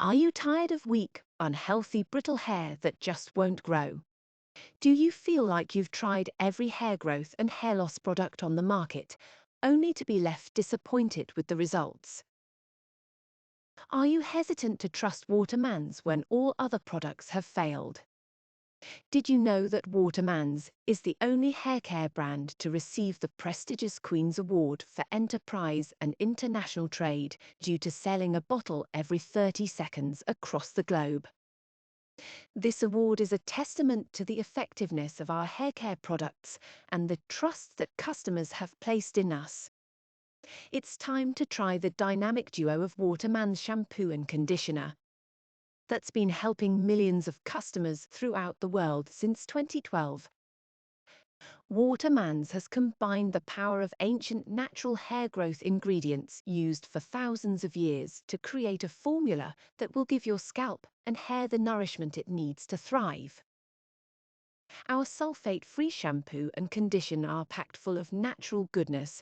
Are you tired of weak, unhealthy, brittle hair that just won't grow? Do you feel like you've tried every hair growth and hair loss product on the market, only to be left disappointed with the results? Are you hesitant to trust Watermans when all other products have failed? Did you know that Watermans is the only hair care brand to receive the prestigious Queen's Award for Enterprise and International Trade due to selling a bottle every 30 seconds across the globe? This award is a testament to the effectiveness of our hair care products and the trust that customers have placed in us. It's time to try the dynamic duo of Waterman's shampoo and conditioner that's been helping millions of customers throughout the world since 2012. Watermans has combined the power of ancient natural hair growth ingredients used for thousands of years to create a formula that will give your scalp and hair the nourishment it needs to thrive. Our sulfate-free shampoo and conditioner are packed full of natural goodness,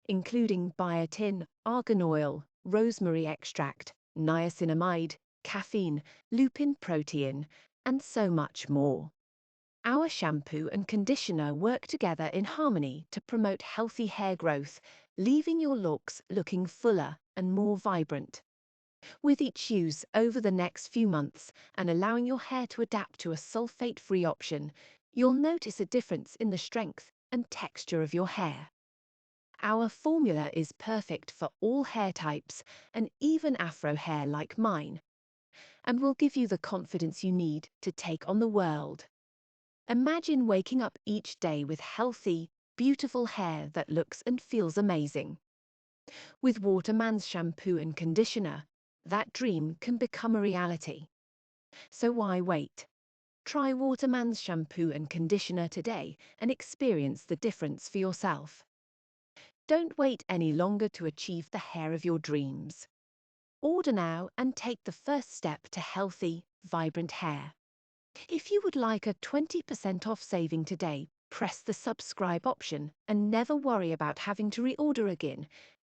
including biotin, argan oil, rosemary extract, niacinamide, caffeine, lupin protein, and so much more. Our shampoo and conditioner work together in harmony to promote healthy hair growth, leaving your locks looking fuller and more vibrant. With each use over the next few months and allowing your hair to adapt to a sulfate-free option, you'll notice a difference in the strength and texture of your hair. Our formula is perfect for all hair types and even afro hair like mine, and will give you the confidence you need to take on the world. Imagine waking up each day with healthy, beautiful hair that looks and feels amazing. With Waterman's shampoo and conditioner, that dream can become a reality. So why wait? Try Waterman's shampoo and conditioner today and experience the difference for yourself. Don't wait any longer to achieve the hair of your dreams. Order now and take the first step to healthy, vibrant hair. If you would like a 20% off saving today, press the subscribe option and never worry about having to reorder again.